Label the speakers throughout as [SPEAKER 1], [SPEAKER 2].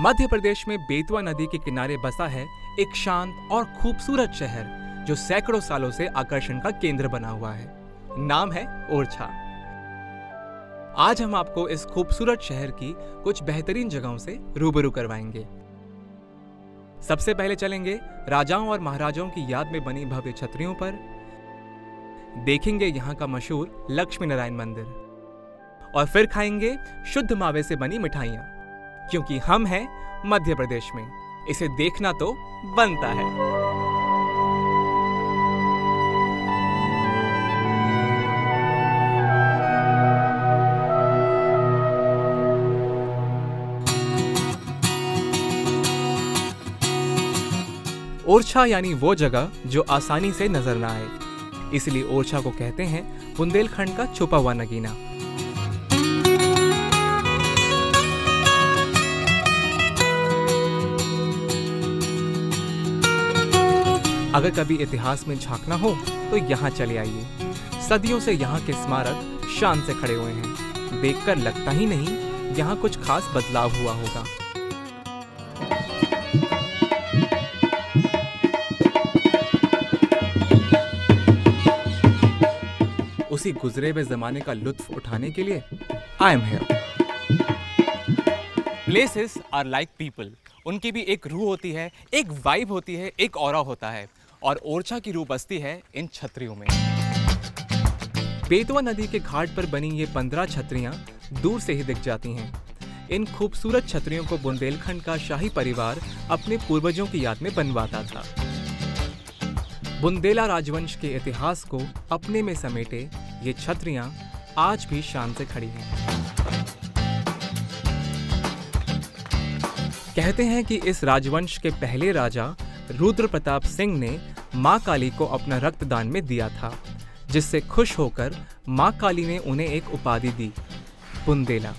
[SPEAKER 1] मध्य प्रदेश में बेतवा नदी के किनारे बसा है एक शांत और खूबसूरत शहर जो सैकड़ों सालों से आकर्षण का केंद्र बना हुआ है। नाम है ओरछा। आज हम आपको इस खूबसूरत शहर की कुछ बेहतरीन जगहों से रूबरू करवाएंगे। सबसे पहले चलेंगे राजाओं और महाराजाओं की याद में बनी भव्य छतरियों पर, देखेंगे यहाँ का मशहूर लक्ष्मी नारायण मंदिर और फिर खाएंगे शुद्ध मावे से बनी मिठाइयाँ, क्योंकि हम हैं मध्य प्रदेश में, इसे देखना तो बनता है। ओरछा यानी वो जगह जो आसानी से नजर ना आए, इसलिए ओरछा को कहते हैं बुंदेलखंड का छुपा हुआ नगीना। अगर कभी इतिहास में झांकना हो तो यहाँ चले आइए। सदियों से यहाँ के स्मारक शान से खड़े हुए हैं। देखकर लगता ही नहीं यहाँ कुछ खास बदलाव हुआ होगा। उसी गुजरे हुए जमाने का लुत्फ उठाने के लिए I am here. Places are like people. उनकी भी एक रूह होती है, एक वाइब होती है, एक ऑरा होता है, और ओरछा की रूह बसती है इन छतरियों में। बेतवा नदी के घाट पर बनी ये 15 छतरियां दूर से ही दिख जाती हैं। इन खूबसूरत छतरियों को बुंदेलखंड का शाही परिवार अपने पूर्वजों की याद में बनवाता था। बुंदेला राजवंश के इतिहास को अपने में समेटे ये छतरियां आज भी शान से खड़ी हैं। कहते हैं कि इस राजवंश के पहले राजा रुद्र प्रताप सिंह ने मां काली को अपना रक्तदान में दिया था, जिससे खुश होकर मां काली ने उन्हें एक उपाधि दी, बुंदेला,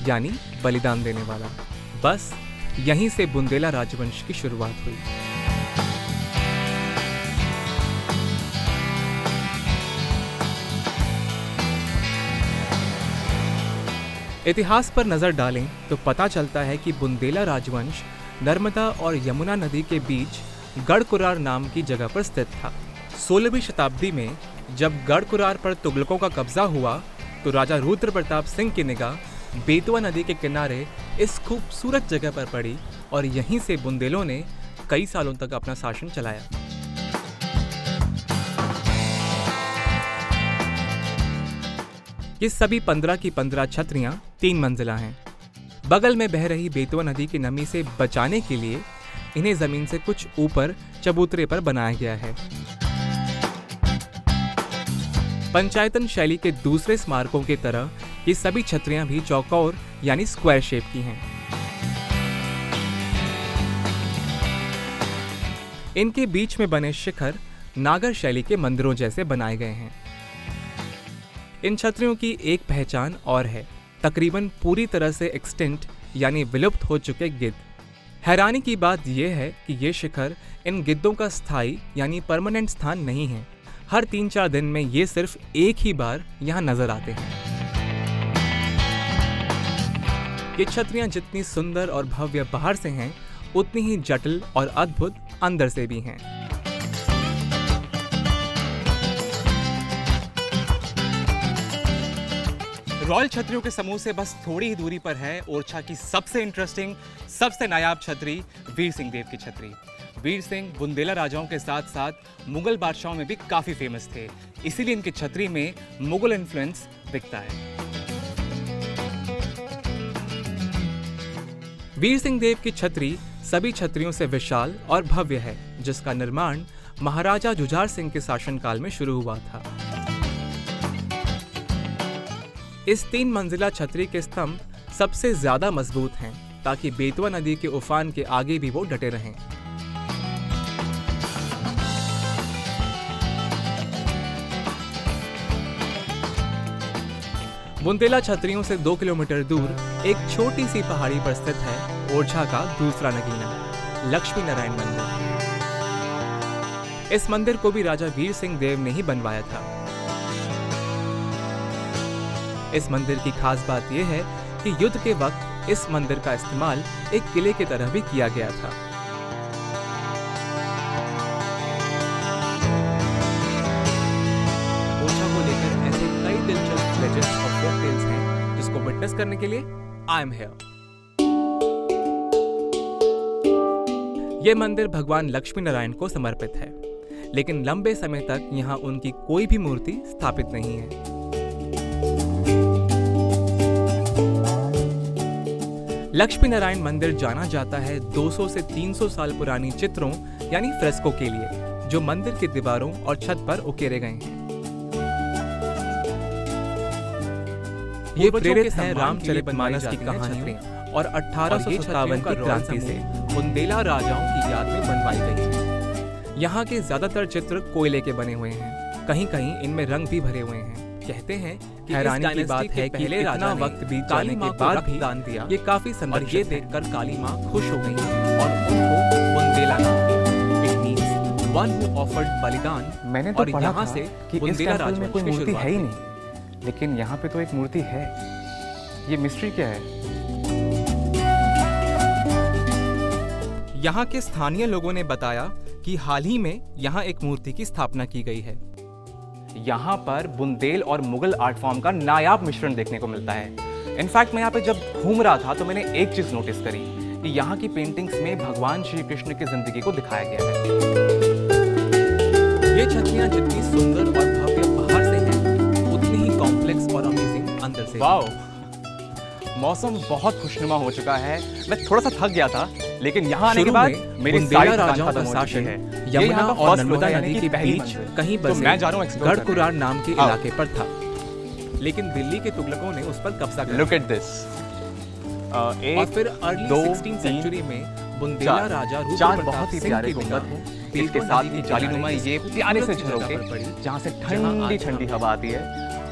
[SPEAKER 1] यानी बलिदान देने वाला। बस यहीं से बुंदेला राजवंश की शुरुआत हुई। इतिहास पर नजर डालें तो पता चलता है कि बुंदेला राजवंश नर्मदा और यमुना नदी के बीच गढ़कुरार नाम की जगह पर स्थित था। 16वीं शताब्दी में जब गढ़कुरार पर तुगलकों का कब्जा हुआ तो राजा रुद्र प्रताप सिंह की निगाह बेतवा नदी के किनारे इस खूबसूरत जगह पर पड़ी और यहीं से बुंदेलों ने कई सालों तक अपना शासन चलाया। ये सभी 15 की 15 छतरियां 3 मंजिला हैं। बगल में बह रही बेतवा नदी की नमी से बचाने के लिए इन्हें जमीन से कुछ ऊपर चबूतरे पर बनाया गया है। पंचायतन शैली के दूसरे स्मारकों की तरह ये सभी छतरियां भी चौकोर यानी स्क्वायर शेप की हैं। इनके बीच में बने शिखर नागर शैली के मंदिरों जैसे बनाए गए हैं। इन छतरियों की एक पहचान और है, तकरीबन पूरी तरह से एक्सटिंक्ट यानी विलुप्त हो चुके गिद्ध। हैरानी की बात यह है कि ये शिखर इन गिद्धों का स्थायी यानी परमानेंट स्थान नहीं है। हर 3-4 दिन में ये सिर्फ एक ही बार यहाँ नजर आते हैं। ये छतरियां जितनी सुंदर और भव्य बाहर से हैं, उतनी ही जटिल और अद्भुत अंदर से भी हैं। रॉयल छतरियों के समूह से बस थोड़ी ही दूरी पर है ओरछा की सबसे इंटरेस्टिंग, सबसे नायाब छतरी वीर सिंह देव की छतरी। वीर सिंह बुंदेला राजाओं के साथ साथ मुगल बादशाहों में भी काफी फेमस थे, इसीलिए इनकी छतरी में मुगल इन्फ्लुएंस दिखता है। वीर सिंह देव की छतरी सभी छतरियों से विशाल और भव्य है, जिसका निर्माण महाराजा जुझार सिंह के शासनकाल में शुरू हुआ था। इस 3 मंजिला छतरी के स्तंभ सबसे ज्यादा मजबूत हैं, ताकि बेतवा नदी के उफान के आगे भी वो डटे रहें। बुंदेला छतरियों से 2 किलोमीटर दूर एक छोटी सी पहाड़ी पर स्थित है ओरछा का दूसरा नगीना, लक्ष्मी नारायण मंदिर। इस मंदिर को भी राजा वीर सिंह देव ने ही बनवाया था। इस मंदिर की खास बात यह है कि युद्ध के वक्त इस मंदिर का इस्तेमाल एक किले की तरह भी किया गया था। ओरछा को लेकर ऐसे कई दिलचस्प लेजेंड्स और फोक टेल्स हैं जिसको विटनेस करने के लिए आई एम हियर। यह मंदिर भगवान लक्ष्मी नारायण को समर्पित है, लेकिन लंबे समय तक यहाँ उनकी कोई भी मूर्ति स्थापित नहीं है। लक्ष्मी नारायण मंदिर जाना जाता है 200 से 300 साल पुरानी चित्रों यानी फ्रेस्को के लिए, जो मंदिर की दीवारों और छत पर उकेरे गए हैं। ये प्रेरित है रामचरितमानस की कहानियों और 1857 की क्रांति से बुंदेला राजाओं की याद में बनवाई गई है। यहाँ के ज्यादातर चित्र कोयले के बने हुए हैं, कहीं कहीं इनमें रंग भी भरे हुए हैं। कहते हैं कि हैरानी की बात है कि इतना वक्त बीत जाने के बाद भी दान दिया, ये काफी संरक्षित है। ये देखकर काली माँ खुश हो गई और उनको बुंदेला नाम दिया। It means one who offered बलिदान।
[SPEAKER 2] मैंने तो पढ़ा था कि इस टेंपल में कोई मूर्ति है ही नहीं, लेकिन यहाँ पे तो एक मूर्ति है। ये मिस्ट्री क्या है?
[SPEAKER 1] यहाँ के स्थानीय लोगों ने बताया कि हाल ही में यहाँ एक मूर्ति की स्थापना की गई है।
[SPEAKER 2] यहाँ पर बुंदेल और मुगल आर्ट फॉर्म का नायाब मिश्रण देखने को मिलता है। इनफैक्ट मैं यहाँ पे जब घूम रहा था तो मैंने एक चीज नोटिस करी कि यहाँ की पेंटिंग्स में भगवान श्री कृष्ण की जिंदगी को दिखाया गया है।
[SPEAKER 1] ये छतरियाँ जितनी सुंदर और भव्य बाहर से हैं, उतनी ही कॉम्प्लेक्स और अमेजिंग अंदर से।
[SPEAKER 2] वाओ, मौसम बहुत खुशनुमा हो चुका है। मैं थोड़ा सा थक गया था, लेकिन यहाँ आने के बाद मेरी सारी
[SPEAKER 1] राजाओं का शासन है। यमुना और नर्मदा नदी के बीच कहीं बसे गढ़कुरार नाम के इलाके पर था, लेकिन दिल्ली के तुगलकों ने उस पर कब्जा कर लिया।
[SPEAKER 2] Look at this.
[SPEAKER 1] और फिर अर्ली 16th सेंचुरी में बुंदेला राजा
[SPEAKER 2] चार बहुत ही प्यारे गुंबद हैं, इसके साथ ही जालीनुमा ये प्यारे से झरोखे जहाँ से ठंडी ठंडी हवा आती है,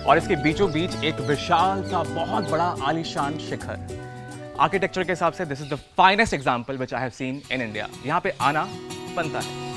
[SPEAKER 2] और इसके बीचों बीच एक विशाल सा बहुत बड़ा आलीशान शिखर। आर्किटेक्चर के हिसाब से this is the finest example which I have seen in India. यहाँ पे आना बनता है।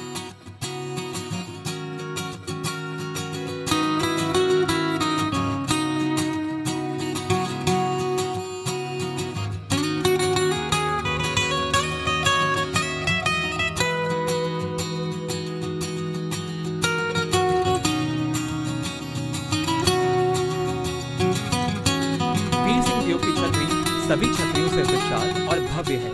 [SPEAKER 1] सभी छतरियों से विशाल और भव्य है।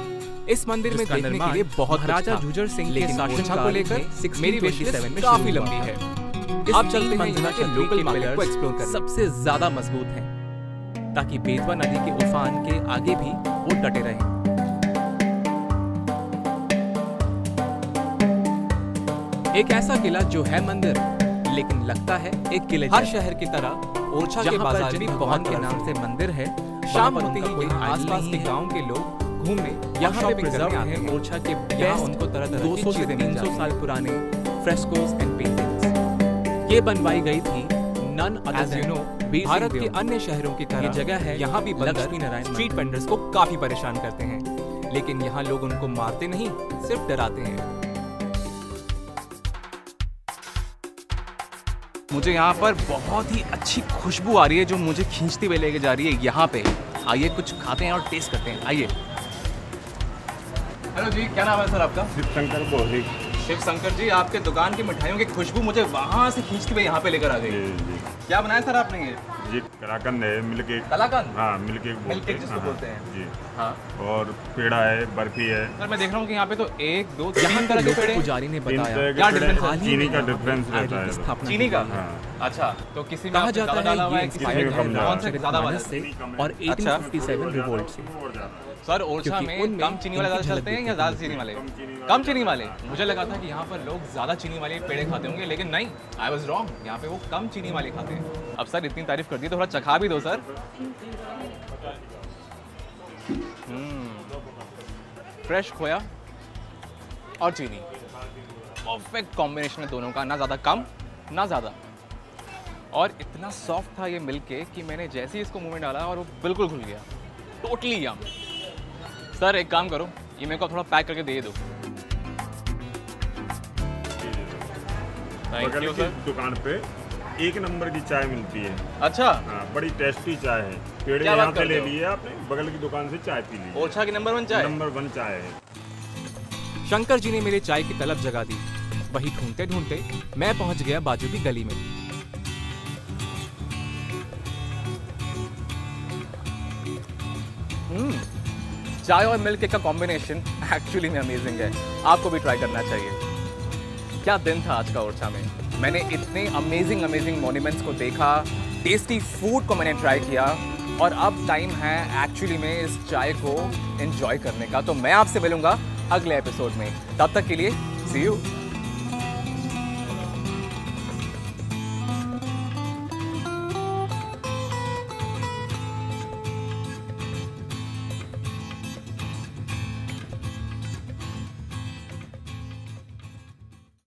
[SPEAKER 1] इस मंदिर में देखने के लिए बहुत महाराजा झुंझर सिंह के शासन को लेकर मेरी विश लिस्ट में काफी लंबी है। अब चलते हैं यहाँ के लोकल मार्केट को एक्सप्लोर करने। सबसे ज्यादा मजबूत हैं, ताकि बेतवा नदी के उफान के आगे भी वो डटे रहें। एक ऐसा किला जो है मंदिर, लेकिन लगता है एक किले। हर शहर की तरह ओरछा के बाजार भी भगवान के नाम से मंदिर है। शाम होते ही आसपास के गांव के लोग घूमने यहाँ पे प्रिजर्व हैं ओरछा के। यहाँ उनको तरह तरह 200 से 300 साल पुराने फ्रेस्कोस एंड पेंटिंग्स ये बनवाई गई थी नन अदर देन भारत के अन्य शहरों की तरह। ये जगह है, यहाँ भी लक्ष्मी नारायण स्ट्रीट वेंडर्स को काफी परेशान करते हैं, लेकिन यहाँ लोग उनको मारते नहीं, सिर्फ डराते हैं।
[SPEAKER 2] मुझे यहाँ पर बहुत ही अच्छी खुशबू आ रही है जो मुझे खींचती हुई लेके जा रही है यहाँ पे। आइए कुछ खाते हैं और टेस्ट करते हैं। आइए। हेलो जी, क्या नाम है सर आपका?
[SPEAKER 3] शिव शंकर कोहली।
[SPEAKER 2] शिव शंकर जी, आपके दुकान की मिठाइयों की खुशबू मुझे वहाँ से खींचती हुई यहाँ पे लेकर आ गई। क्या बनाया सर आपने ये?
[SPEAKER 3] जी कलाकंद है, मिल्क केक।
[SPEAKER 2] कलाकंद?
[SPEAKER 3] हाँ, मिल्क केक
[SPEAKER 2] जिसको बोलते हैं
[SPEAKER 3] जी।
[SPEAKER 2] हाँ,
[SPEAKER 3] और पेड़ा है, बर्फी है।
[SPEAKER 2] सर मैं देख रहा हूँ कि यहाँ पे तो 1 2 3 तरह के पेड़े।
[SPEAKER 1] पुजारी ने बताया
[SPEAKER 2] क्या डिफरेंस है?
[SPEAKER 3] चीनी का डिफरेंस रहता है।
[SPEAKER 2] चीनी का?
[SPEAKER 3] हाँ।
[SPEAKER 2] अच्छा, तो किसी में
[SPEAKER 1] कहा जाता है ये इंस्पायर्ड है
[SPEAKER 2] कौन से ज्यादा वाला
[SPEAKER 1] से और 1857 रिवोल्ट से।
[SPEAKER 2] सर ओरछा में कम चीनी वाले ज़्यादा चलते हैं या ज़्यादा चीनी वाले? कम चीनी वाले। मुझे लगा था कि यहाँ पर लोग ज़्यादा चीनी वाले पेड़े खाते होंगे, लेकिन नहीं, आई वाज रॉन्ग। यहाँ पे वो कम चीनी वाले खाते हैं। अब सर इतनी तारीफ कर दी तो थोड़ा चखा भी दो सर। फ्रेश खोया और चीनी, परफेक्ट कॉम्बिनेशन है दोनों का, ना ज़्यादा कम ना ज़्यादा। और इतना सॉफ्ट था ये मिल्क केक कि मैंने जैसे ही इसको मुंह में डाला और वो बिल्कुल घुल गया। टोटली यम। सर एक काम करो, ये मेरे को थोड़ा पैक करके दे दो।
[SPEAKER 3] Thank you sir. दुकान पे एक नंबर की चाय मिलती है।
[SPEAKER 2] अच्छा,
[SPEAKER 3] हाँ, बड़ी टेस्टी चाय है। पेड़े
[SPEAKER 2] क्या
[SPEAKER 3] यहाँ
[SPEAKER 2] बात
[SPEAKER 3] से
[SPEAKER 2] करते
[SPEAKER 3] ले
[SPEAKER 2] हो?
[SPEAKER 3] लिए आपने, बगल की दुकान से चाय पी ली।
[SPEAKER 2] ओरछा की नंबर 1 चाय।
[SPEAKER 3] नंबर 1 चाय है।
[SPEAKER 1] शंकर जी ने मेरे चाय की तलब जगा दी। वही ढूंढते ढूंढते मैं पहुंच गया बाजू की गली में।
[SPEAKER 2] चाय और मिल्क का कॉम्बिनेशन एक्चुअली में अमेजिंग है। आपको भी ट्राई करना चाहिए। क्या दिन था आज का ओरछा में। मैंने इतने अमेजिंग मॉन्यूमेंट्स को देखा, टेस्टी फूड को मैंने ट्राई किया, और अब टाइम है एक्चुअली में इस चाय को एंजॉय करने का। तो मैं आपसे मिलूंगा अगले एपिसोड में। तब तक के लिए सी यू।